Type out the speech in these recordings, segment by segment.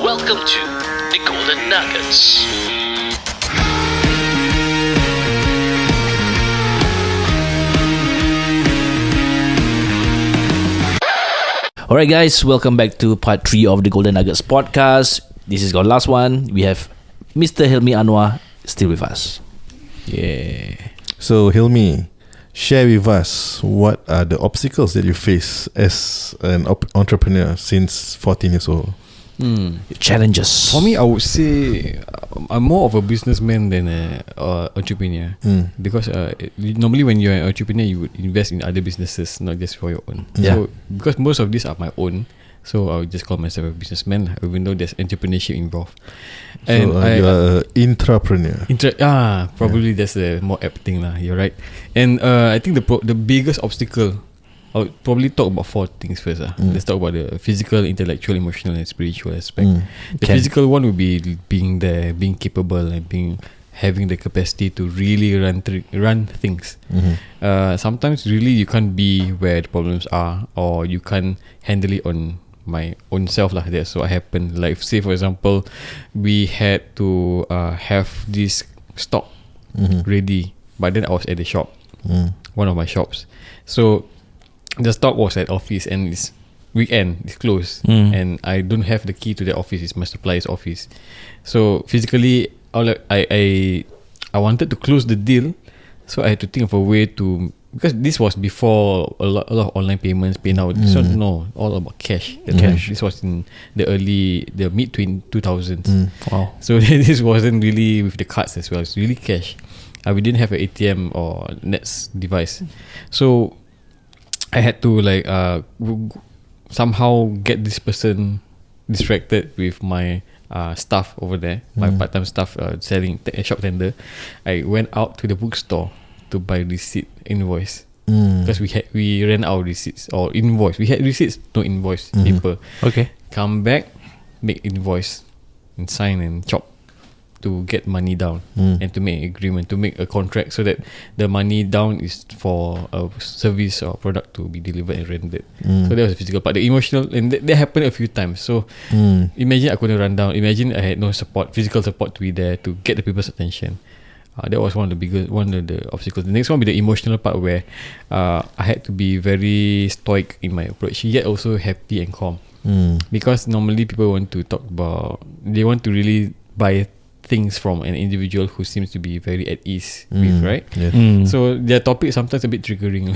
Welcome to the Golden Nuggets. Alright guys, welcome back to part 3 of the Golden Nuggets podcast. This is our last one. We have Mr. Hilmi Anwar still with us. Yeah. So Hilmi, share with us what are the obstacles that you face as an entrepreneur since 14 years old. Challenges. For me, I would say I'm more of a businessman than an entrepreneur. Because normally when you're an entrepreneur, you would invest in other businesses, not just for your own. Yeah. So because most of these are my own, so I would just call myself a businessman, even though there's entrepreneurship involved. And So you are an intrapreneur. Probably that's a more apt thing lah. You're right. And I think the biggest obstacle, I would probably talk about 4 things first. Let's talk about the physical, intellectual, emotional, and spiritual aspect. The physical one would be being there, being capable, and having the capacity to really run things. Sometimes really you can't be where the problems are, or you can't handle it on my own self lah. That's what happened. Like say for example, we had to have this stock ready, but then I was at the shop, one of my shops. So the stock was at office and it's weekend, it's closed, and I don't have the key to the office. It's my supplier's office. So physically, I wanted to close the deal, so I had to think of a way to, because this was before a lot of online payments, pay now. This was all about cash. This was in the mid 2000s. Wow. So this wasn't really with the cards as well. It's really cash. We didn't have an ATM or Nets device, so I had to somehow get this person distracted with my staff over there, my part-time staff selling shop tender. I went out to the bookstore to buy receipt, invoice, because we ran out of receipts or invoice. We had receipts, no invoice paper. Okay. Come back, make invoice and sign and chop to get money down, and to make agreement, to make a contract, so that the money down is for a service or product to be delivered and rendered. So that was the physical part. The emotional, and that happened a few times. So imagine I couldn't run down. Imagine I had no support, physical support to be there to get the people's attention. That was one of the obstacles. The next one would be the emotional part, where I had to be very stoic in my approach, yet also happy and calm. Because normally people want to talk about, they want to really buy things from an individual who seems to be very at ease with, right? Yes. So their topic sometimes a bit triggering.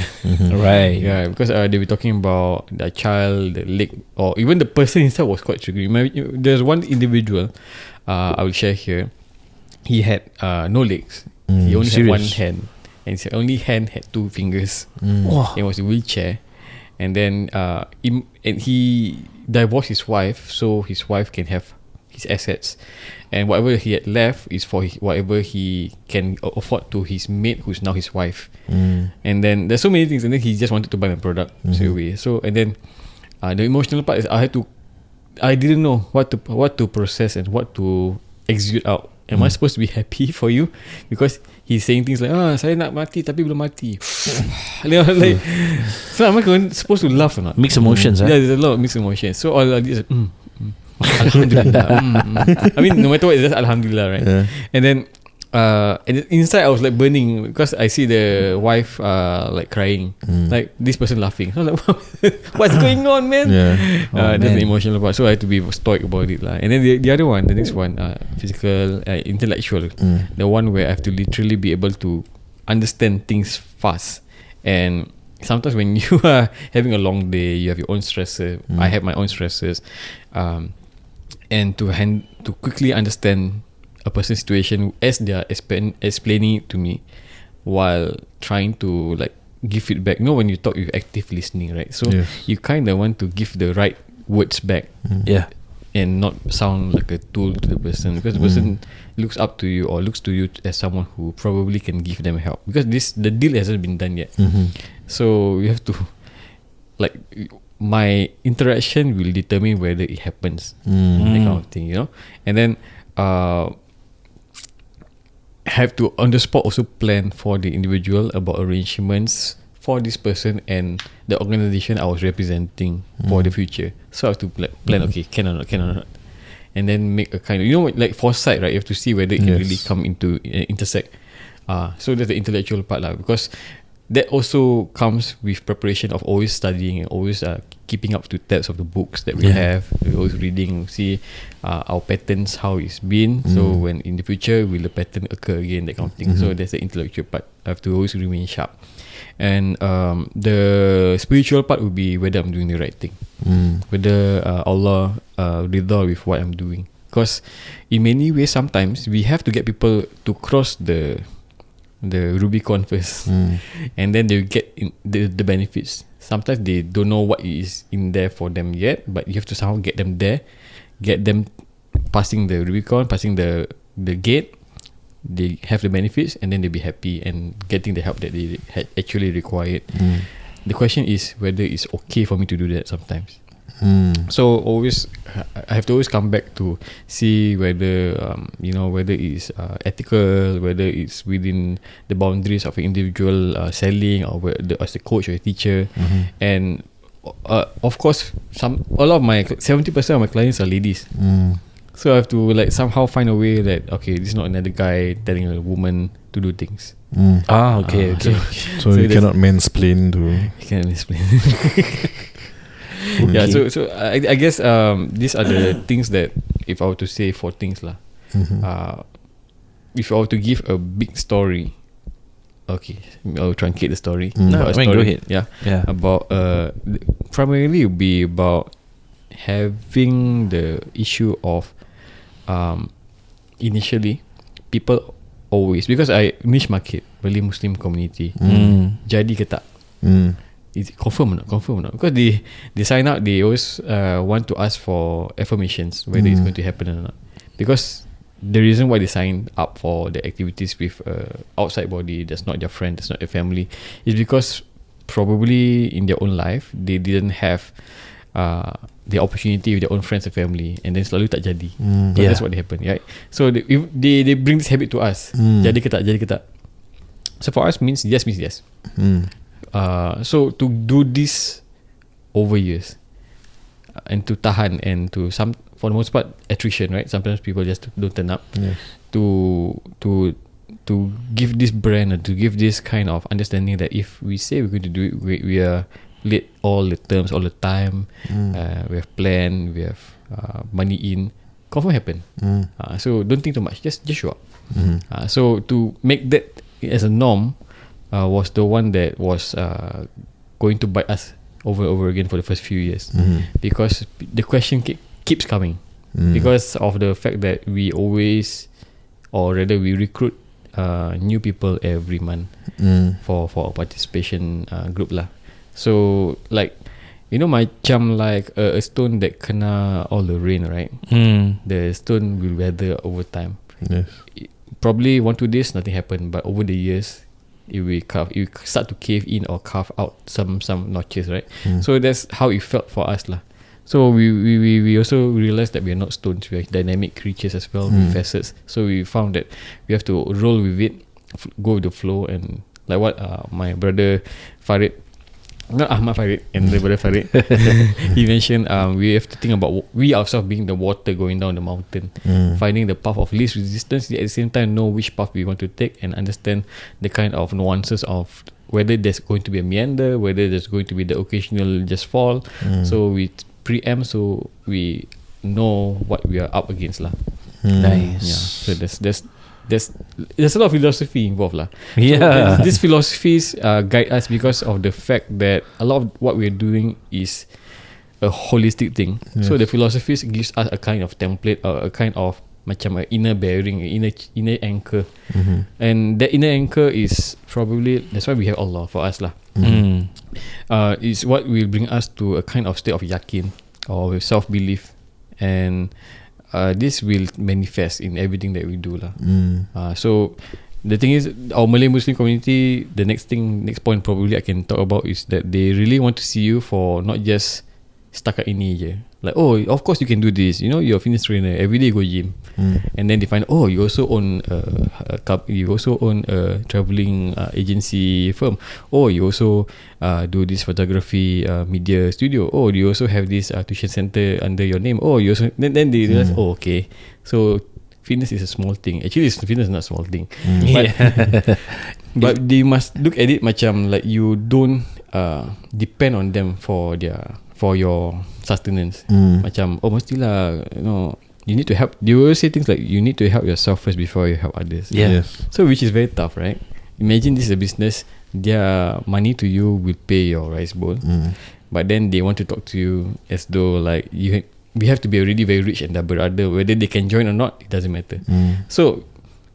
Right. Yeah, because they were talking about the child, the leg, or even the person himself was quite triggering. There's one individual I will share here. He had no legs. He only had one hand, and his only hand had 2 fingers. Wow. He was in a wheelchair, and then he divorced his wife, so his wife can have his assets, and whatever he had left is for whatever he can afford to his mate, who's now his wife. And then there's so many things, and then he just wanted to buy my product straight away. So and then the emotional part is I didn't know what to process and what to execute out. Am I supposed to be happy for you? Because he's saying things like, saya nak mati tapi belum mati. So am I supposed to laugh or not? Mixed emotions. Yeah, there's a lot of mixed emotions. So all I did is Alhamdulillah. I mean, no matter what, it's just Alhamdulillah, right? Yeah. And then inside I was like burning, because I see the wife like crying, like this person laughing. So I was like, what's going on, man? Yeah. That's the emotional part. So I had to be stoic about it lah. And then the other one, the next one, physical, intellectual, the one where I have to literally be able to understand things fast. And sometimes when you are having a long day, you have your own stresses. I have my own stresses, and to quickly understand a person's situation as they are explaining it to me, while trying to like give feedback. You know, when you talk, you're active listening, right? So you kind of want to give the right words back, and not sound like a tool to the person, because the person looks up to you, or looks to you as someone who probably can give them help, because the deal hasn't been done yet. So you have to, like, my interaction will determine whether it happens, that kind of thing, you know. And then have to on the spot also plan for the individual about arrangements for this person and the organisation I was representing for the future. So I have to plan, okay, can or not. and then make a kind of, you know, like foresight, right? You have to see whether it can Yes. really come into intersect. So that's the intellectual part lah, because that also comes with preparation of always studying and always keeping up to tabs of the books that we have. We're always reading, see our patterns, how it's been. So when in the future will the pattern occur again, that kind of thing. So that's the intellectual part. I have to always remain sharp. And the spiritual part would be whether I'm doing the right thing, whether Allah rida with what I'm doing. Because in many ways, sometimes we have to get people to cross the Rubicon first, and then they get in the benefits. Sometimes they don't know what is in there for them yet, but you have to somehow get them there, get them passing the Rubicon, passing the gate. They have the benefits, and then they'll be happy and getting the help that they had actually required. The question is whether it's okay for me to do that sometimes. So always, I have to always come back to see whether whether it's ethical, whether it's within the boundaries of an individual selling, or whether as a coach or a teacher. And of course, a lot of my 70% of my clients are ladies. So I have to like somehow find a way that this is not another guy telling a woman to do things. Okay. So you cannot mansplain to. You can't explain. Yeah, so I guess these are the things that, if I were to say 4 things lah. If I were to give a big story, I'll truncate the story. No, About a I mean, go ahead. Yeah. Yeah. About primarily it would be about having the issue of initially people always, because I niche market Malay Muslim community, jadi ke tak? Is it confirm or not? Because they sign up, they always want to ask for affirmations whether it's going to happen or not. Because the reason why they sign up for the activities with outside body that's not their friend, that's not their family, is because probably in their own life they didn't have the opportunity with their own friends and family, and then selalu tak jadi. So that's what happened, right? So they bring this habit to us. Jadi ke tak? So for us means yes. So to do this over years, and to tahan, and to for the most part attrition, right? Sometimes people just don't turn up. To give this brand, or to give this kind of understanding that if we say we're going to do it, we are late all the terms all the time. We have plan, we have money in, confirm happen. So don't think too much, just show up. So to make that as a norm was the one that was going to bite us over and over again for the first few years, because the question keeps coming, because of the fact that we always, or rather we recruit new people every month for our participation group lah. So like, macam like a stone that kena all the rain, right? The stone will weather over time. Probably 1-2 days nothing happened, but over the years it will start to cave in or carve out some notches, right? So that's how it felt for us lah. So we also realized that we are not stones, we are dynamic creatures as well, with facets. So we found that we have to roll with it, go with the flow, and like what my brother Farid, not Ahmad Farid, and the brother Farid, he mentioned we have to think about we ourselves being the water going down the mountain, finding the path of least resistance, yet at the same time know which path we want to take, and understand the kind of nuances of whether there's going to be a meander, whether there's going to be the occasional just fall. So we preempt, so we know what we are up against lah. Nice. So there's a lot of philosophy involved lah. Yeah. So these philosophies guide us because of the fact that a lot of what we're doing is a holistic thing. So the philosophies gives us a kind of template, or a kind of macam a inner bearing, inner anchor. And that inner anchor is probably, that's why we have Allah for us lah. Is what will bring us to a kind of state of yakin, or self-belief, and this will manifest in everything that we do lah. So the thing is, our Malay Muslim community, the next point probably I can talk about is that they really want to see you for not just setakat ini je, Like, oh, of course you can do this. You know, you're a fitness trainer. Every day you go gym. And then they find, oh, you also own a traveling agency firm. Oh, you also do this photography media studio. Oh, you also have this tuition center under your name. Oh, you also then they realize, oh, okay, so fitness is a small thing. Actually, fitness is not a small thing. But they must look at it macam like you don't depend on them for your sustenance. Macam, oh, mestilah, you know, you need to help. They always say things like you need to help yourself first before you help others. Yes. So which is very tough, right? Imagine this is a business. Their money to you will pay your rice bowl, but then they want to talk to you as though like we have to be already very rich and double other. Whether they can join or not, it doesn't matter. So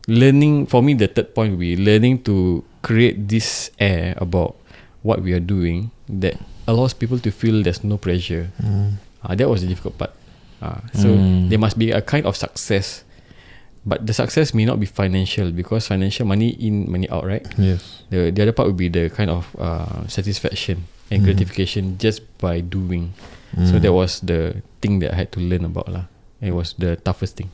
learning, for me, the third point will be learning to create this air about what we are doing that allows people to feel there's no pressure. That was the difficult part. So there must be a kind of success, but the success may not be financial, because financial, money in, money out, right? Yes. The other part would be the kind of satisfaction and gratification just by doing. So that was the thing that I had to learn about lah. It was the toughest thing.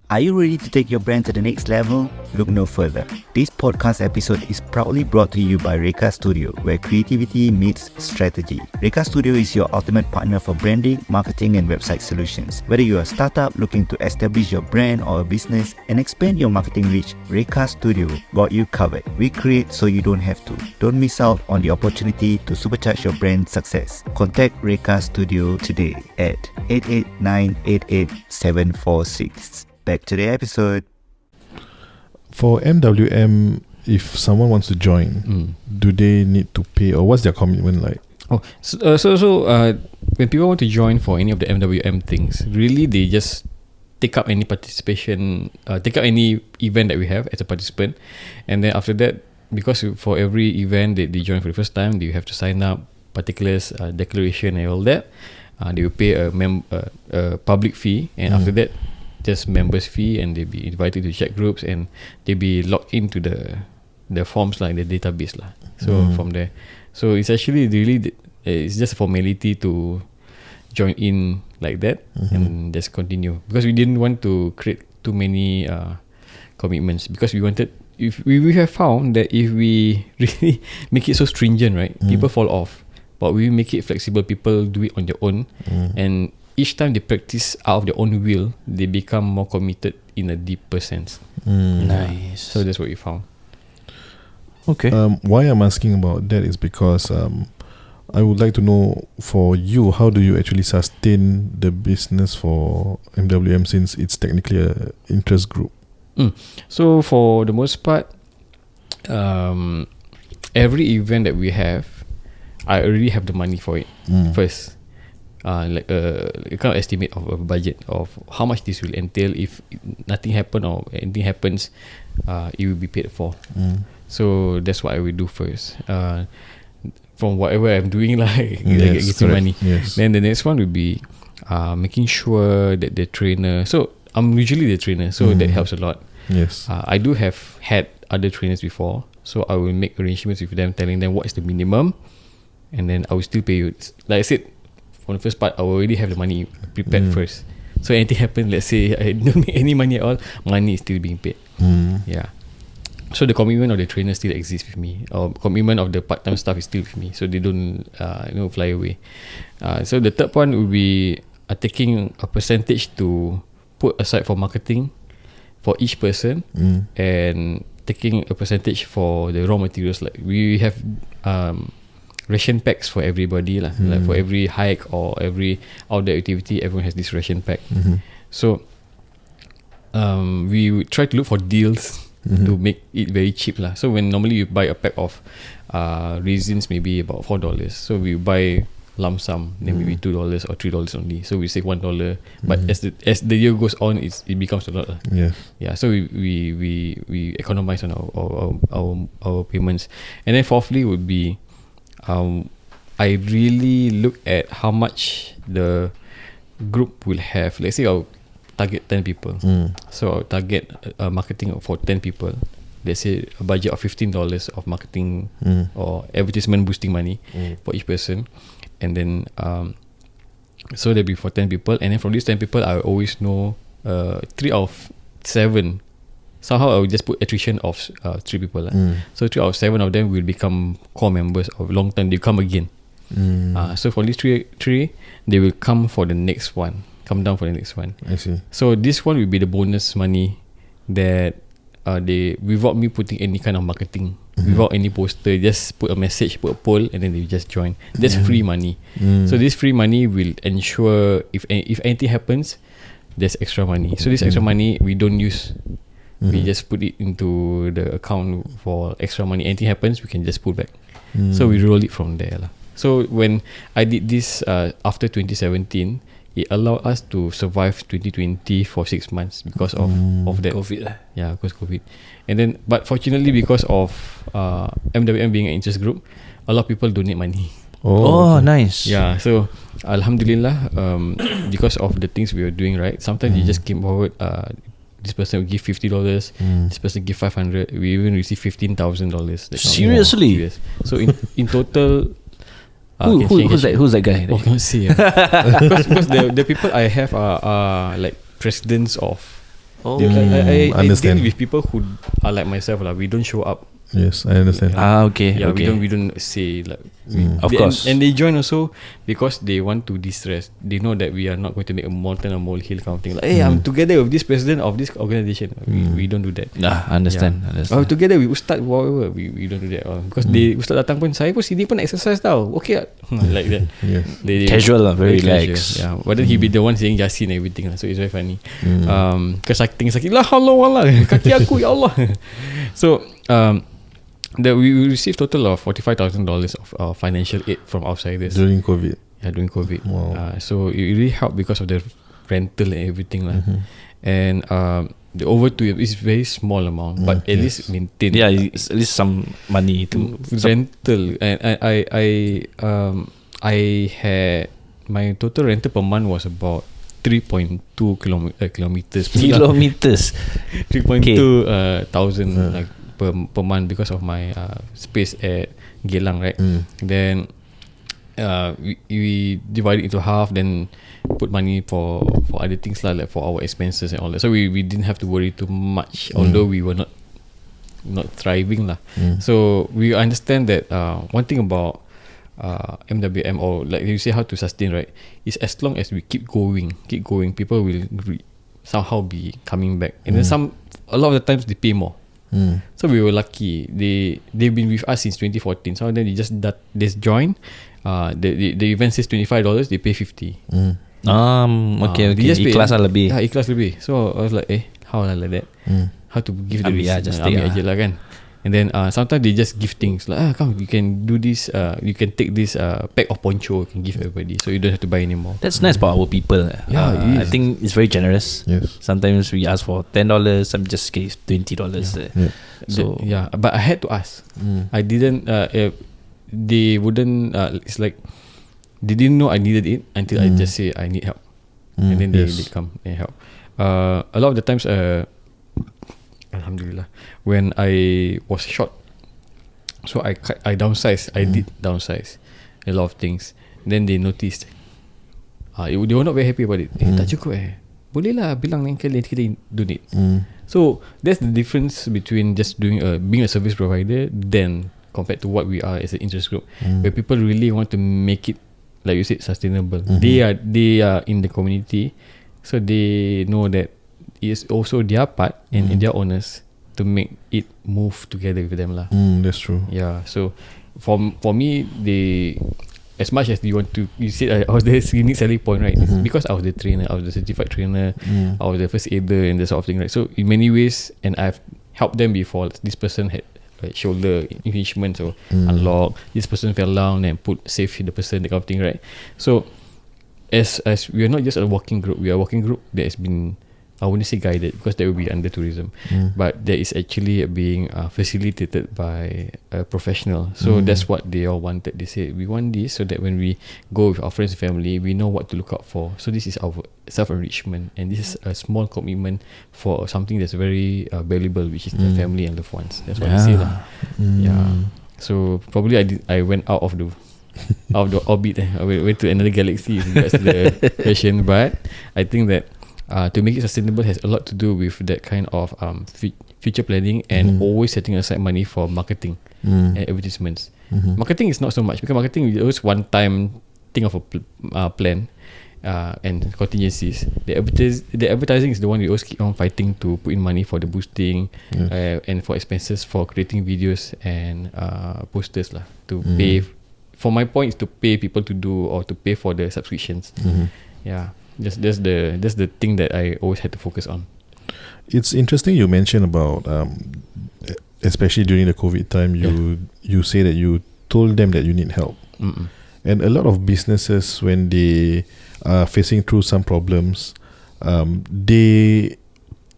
Are you ready to take your brand to the next level? Look no further. This podcast episode is proudly brought to you by Reka Studio, where creativity meets strategy. Reka Studio is your ultimate partner for branding, marketing and website solutions. Whether you're a startup looking to establish your brand or a business and expand your marketing reach, Reka Studio got you covered. We create so you don't have to. Don't miss out on the opportunity to supercharge your brand success. Contact Reka Studio today at 889-88746. Back to the episode. For MWM, if someone wants to join, do they need to pay, or what's their commitment like? So when people want to join for any of the MWM things, really they just take up any participation, take up any event that we have as a participant, and then after that, because for every event that they join for the first time, they have to sign up particulars, declaration and all that. They will pay a public fee, and after that, just members fee, and they'll be invited to chat groups, and they'll be logged into the forms like the database lah. So from there, so it's actually really it's just a formality to join in like that, and just continue, because we didn't want to create too many commitments, because we wanted, if we have found that if we really make it so stringent, right, people fall off. But we make it flexible. People do it on their own, and each time they practice out of their own will, they become more committed in a deeper sense. Nice. So that's what we found. Okay. Why I'm asking about that is because I would like to know, for you, how do you actually sustain the business for MWM, since it's technically a interest group? So for the most part, every event that we have, I already have the money for it first. Like a kind of estimate of a budget of how much this will entail. If nothing happen or anything happens, it will be paid for. So that's what I will do first. From whatever I'm doing, like getting money. Yes. Then the next one will be making sure that the trainer. So I'm usually the trainer, so that helps a lot. Yes. I do have had other trainers before, so I will make arrangements with them, telling them what is the minimum, and then I will still pay you. Like I said, for the first part, I already have the money prepared first. So anything happens, let's say I don't make any money at all, money is still being paid. Yeah. So the commitment of the trainer still exists with me, or commitment of the part-time staff is still with me, so they don't fly away. So the third one will be taking a percentage to put aside for marketing for each person, and taking a percentage for the raw materials. Like we have ration packs for everybody lah. Like for every hike or every outdoor activity, everyone has this ration pack. So we would try to look for deals to make it very cheap lah. So when normally you buy a pack of raisins, maybe about $4, so we buy lump sum, then maybe $2 or $3 only, so we save $1. But as the year goes on, it becomes a lot lah. Yeah, so we economize on our payments. And then fourthly would be I really look at how much the group will have. Let's say I'll target 10 people, so I'll target marketing for 10 people. Let's say a budget of $15 of marketing or advertisement boosting money for each person. And then So there'll be for 10 people, and then from these 10 people, I always know 3 out of 7. Somehow I will just put attrition of 3 people lah. So 3 out of 7 of them will become core members of long time. They come again. So for these three, they will come for the next one. Come down for the next one. I see. So this one will be the bonus money that they, without me putting any kind of marketing, without any poster, just put a message, put a poll, and then they just join. That's free money. So this free money will ensure if anything happens, there's extra money. So this extra money we don't use. We just put it into the account for extra money. Anything happens, we can just pull back. So we roll it from there lah. So when I did this after 2017, it allowed us to survive 2020 for 6 months because of that COVID lah. Yeah, because COVID. And then, but fortunately, because of MWM being an interest group, a lot of people donate money. Oh, nice. Yeah, so Alhamdulillah, because of the things we were doing, right? Sometimes you just came forward. This person will give $50. This person give $500. We even receive $15,000. Seriously? Yes. So in total. Who's that guy? Oh, can't see. Because the people I have are like presidents of. Oh, I understand. deal with people who are like myself lah. We don't show up. Yes, I understand. Okay. Yeah, okay. we don't say like. Of course. And they join also because they want to distress. They know that we are not going to make a mountain or molehill kind of thing. Like, hey, I'm together with this president of this organization. We don't do that. Understand. Oh, together we ustad whatever. We don't do that. Because they ustad datang pun, saya pun sini pun exercise tau. Okay, like that. Yes. Casual lah, very Casual, relaxed. yeah. But then he be the one saying Yasin and everything lah. So it's very funny. Because sakit lah, Allah, kaki aku ya Allah. So we received total of $45,000 of financial aid from outsiders During COVID. Yeah, during COVID. Wow. So it really helped because of the rental and everything lah. And the over 2 years is very small amount, but at least maintain. Yeah, it's at least some money to rental. And I had my total rental per month was about 3.2 kilometers. 3.2 thousand like per month because of my space at Geylang, right? Then we divide it into half, then put money for other things like for our expenses and all that. So we didn't have to worry too much, although we were not thriving lah. So we understand that one thing about MWM, or like you say how to sustain, right, is as long as we keep going, people will somehow be coming back. And then a lot of the times they pay more. So we were lucky. They've been with us since 2014. So then they just join. The event says $25, they pay $50. Okay. Ikhlas lah lebih. Yeah, ikhlas lebih. So I was like, how like that? How to give the just take aje lah kan. And then sometimes they just give things like, come, you can do this. You can take this pack of poncho, you can give everybody, so you don't have to buy anymore. That's nice about our people. Yeah, I think it's very generous. Yes. Sometimes we ask for $10, some just give $20. Yeah. So but I had to ask. I didn't. They wouldn't. It's like they didn't know I needed it until I just say I need help, and then they come and help. A lot of the times, Alhamdulillah, when I was short, so I downsized. I did downsize a lot of things. Then they noticed. They were not very happy about it. Tak cukup boleh lah bilang yang kalian kita donate. So that's the difference between just doing being a service provider then compared to what we are as an interest group, where people really want to make it, like you said, sustainable. They are in the community, so they know that it's also their part and their owners to make it move together with them lah. That's true. Yeah. So for me, they, as much as you said I was the unique selling point, right? It's because I was the trainer, I was the certified trainer, I was the first aider and that sort of thing, right? So in many ways, and I've helped them before. This person had shoulder impingement, so unlock. This person fell down and save the person, that kind of thing, right? So as we are not just a walking group, we are a walking group that has been, I wouldn't say guided because that will be under tourism, but that is actually being facilitated by a professional. So that's what they all wanted. They said, we want this so that when we go with our friends and family, we know what to look out for. So this is our self-enrichment, and this is a small commitment for something that's very valuable, which is the family and loved ones. That's what they say lah. Yeah. So probably I went out of the of the orbit. Went to another galaxy. If that's the question. But I think that to make it sustainable has a lot to do with that kind of future planning and always setting aside money for marketing and advertisements. Marketing is not so much, because marketing is always one time thing of a plan and contingencies. The advertising is the one we always keep on fighting to put in money for the boosting and for expenses for creating videos and posters lah, to pay. For my point is to pay people to do, or to pay for the subscriptions. Yeah, that's the thing that I always had to focus on. It's interesting you mentioned about especially during the COVID time, you say that you told them that you need help. And a lot of businesses, when they are facing through some problems, they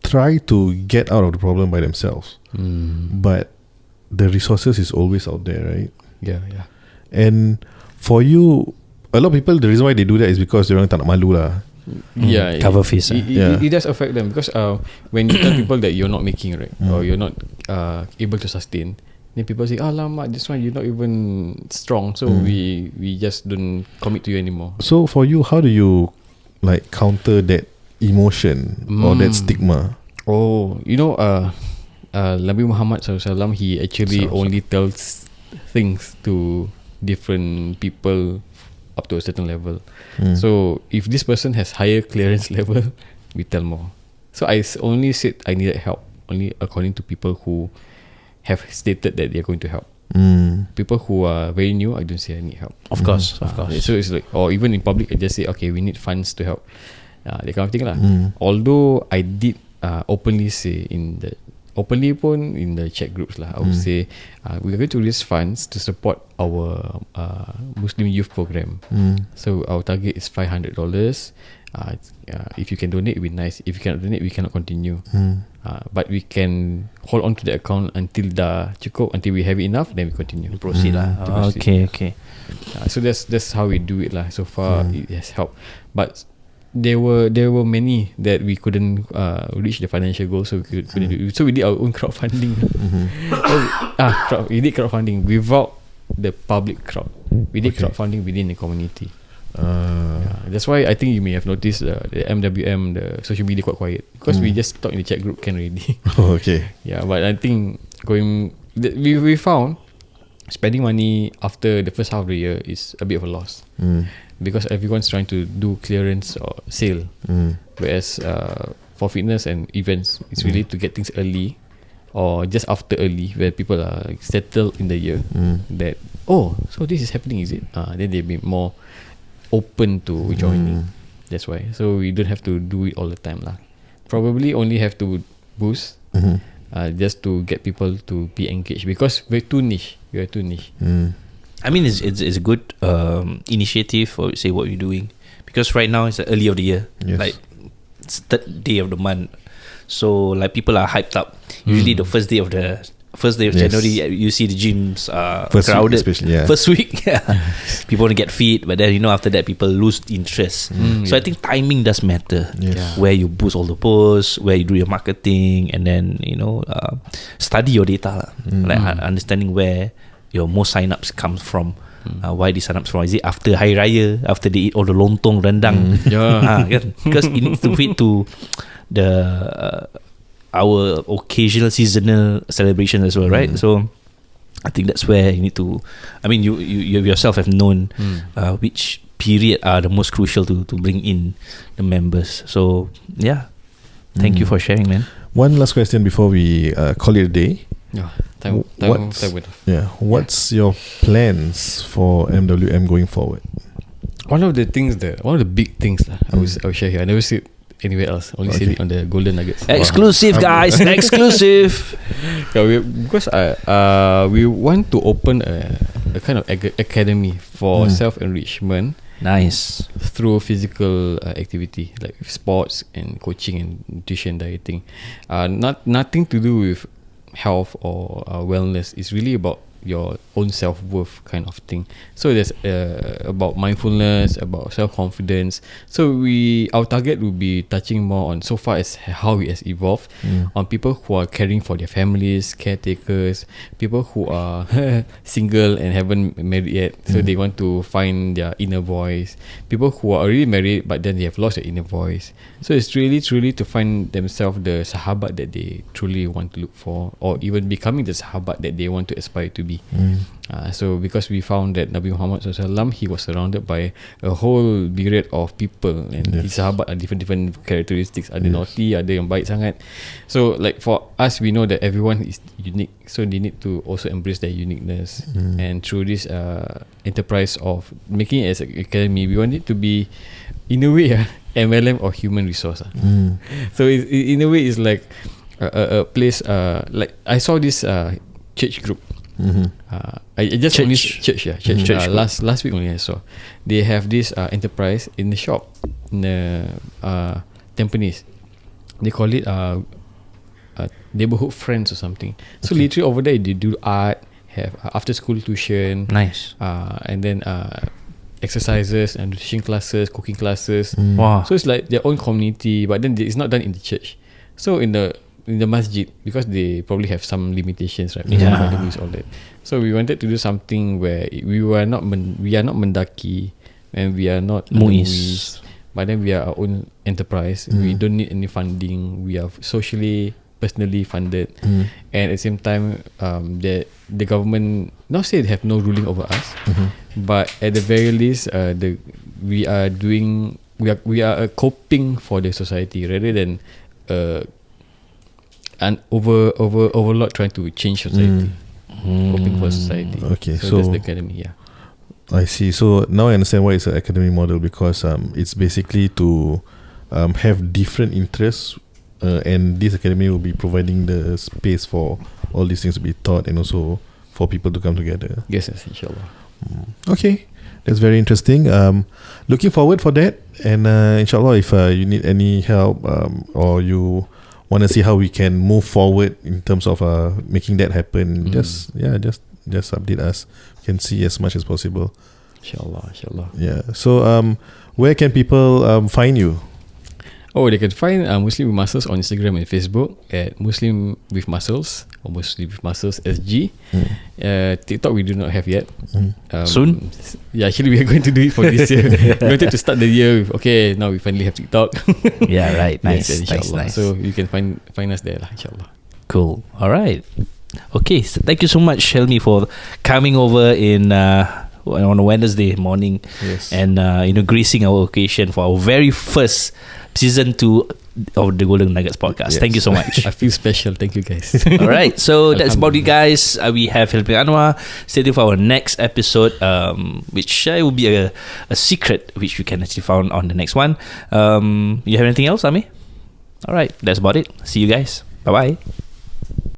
try to get out of the problem by themselves. But the resources is always out there, right? Yeah. And for you, a lot of people, the reason why they do that is because they tak nak malu lah. Yeah, Cover face. It does affect them, because when you tell people that you're not making, right, or you're not able to sustain, then people say, "Alamak, this one you're not even strong, so we just don't commit to you anymore." So for you, how do you like counter that emotion or that stigma? Oh, Nabi Muhammad SAW, he actually only tells things to different people up to a certain level. So if this person has higher clearance level, we tell more. So I only said I needed help only according to people who have stated that they're going to help. People who are very new, I don't say I need help. Of course. So it's like, or even in public, I just say, okay, we need funds to help. That kind of thing lah. Although I did openly say in the chat groups lah, I would say we are going to raise funds to support our Muslim youth program. So our target is $500. If you can donate, it would be nice. If you cannot donate, we cannot continue. But we can hold on to the account until dah cukup, until we have enough, then we continue. Proceed lah. Okay. So that's how we do it lah. So far it has helped, but there were many that we couldn't reach the financial goals, so we couldn't do it. So we did our own crowdfunding. We did crowdfunding without the public crowd. We did crowdfunding within the community. That's why I think you may have noticed the MWM, the social media, quite quiet, because we just talk in the chat group can already. Okay. Yeah, but I think we found spending money after the first half of the year is a bit of a loss, because everyone's trying to do clearance or sale, whereas for fitness and events, it's really to get things early or just after early, where people are like settled in the year, that so this is happening, is it? Then they'll be more open to joining. That's why. So we don't have to do it all the time lah. Probably only have to boost just to get people to be engaged, because we're too niche. I mean, it's a good initiative for, say, what you're doing, because right now it's the early of the year, like it's third day of the month, so like people are hyped up. Usually the first day of January, you see the gyms crowded. First week, people want to get fit, but then after that people lose interest. So I think timing does matter. Where you boost all the posts, where you do your marketing, and then study your data, like understanding where your most sign-ups comes from. Why the sign-ups from? Is it after Hari Raya, after they eat all the lontong rendang? Because it needs to fit to the our occasional seasonal celebration as well, right? So I think that's where you need to, I mean, you yourself have known which period are the most crucial to bring in the members. So thank you for sharing, man. One last question before we call it a day. What's your plans for MWM going forward? One of the big things I will share here. I never said anywhere else. Only said it on the Golden Nuggets. Exclusive, guys. Exclusive. Because we want to open a kind of academy for self-enrichment. Nice. Through physical activity, like sports and coaching and nutrition, dieting. Nothing to do with health or wellness. It's really about your own self-worth kind of thing. So there's about mindfulness, about self-confidence. So our target will be touching more on, so far as how it has evolved, on people who are caring for their families, caretakers, people who are single and haven't married yet, so they want to find their inner voice, people who are already married but then they have lost their inner voice. So it's really truly to find themselves the sahabat that they truly want to look for, or even becoming the sahabat that they want to aspire to be. So because we found that Nabi Muhammad SAW, he was surrounded by a whole myriad of people, and his sahabat are different characteristics. Ada naughty, ada yang baik sangat. So like for us, we know that everyone is unique, so they need to also embrace their uniqueness. And through this enterprise of making it as an academy, we want it to be, in a way, MLM or human resource. So in a way, it's like a place, like I saw this church group. I just Church. only church. Last week only I saw they have this enterprise in the shop in the Tampines. They call it neighborhood friends or something. So literally over there they do art, have after school tuition, Nice. and then exercises and nutrition classes, cooking classes. Wow. So it's like their own community, but then it's not done in the church. So in the masjid, because they probably have some limitations, right? Academies, all that. So we wanted to do something where we are not mendaki, and we are not Muiz, but then we are our own enterprise. We don't need any funding. We are socially, personally funded, and at the same time, the government, not say they have no ruling over us, but at the very least, we are coping for the society rather than an overlord trying to change society. Coping for society. Okay, so that's the academy. I see. So now I understand why it's an academy model, because it's basically to have different interests, and this academy will be providing the space for all these things to be taught, and also for people to come together. Yes, inshallah. Okay, that's very interesting. Looking forward for that, and inshallah, if you need any help, or you want to see how we can move forward in terms of making that happen, just update us. We can see as much as possible. Inshallah. Yeah. So where can people find you? Oh, they can find Muslim with Muscles on Instagram and Facebook at Muslim with Muscles or Muslim with Muscles SG. TikTok we do not have yet. Soon? Yeah, actually we are going to do it for this year. We wanted to start the year with, okay, now we finally have TikTok. Yeah, right. Nice. Yes, inshallah. Nice. So you can find us there lah, inshallah. Cool. All right. Okay. So thank you so much, Hilmi, for coming over on a Wednesday morning, and gracing our occasion for our very first season 2 of the Golden Nuggets podcast. Thank you so much. I feel special. Thank you, guys. All right, so that's about it, guys. We have Hilmi Anwar. Stay tuned for our next episode, which will be a secret, which you can actually find on the next one. You have anything else, Ami? All right, that's about it. See you guys. Bye bye.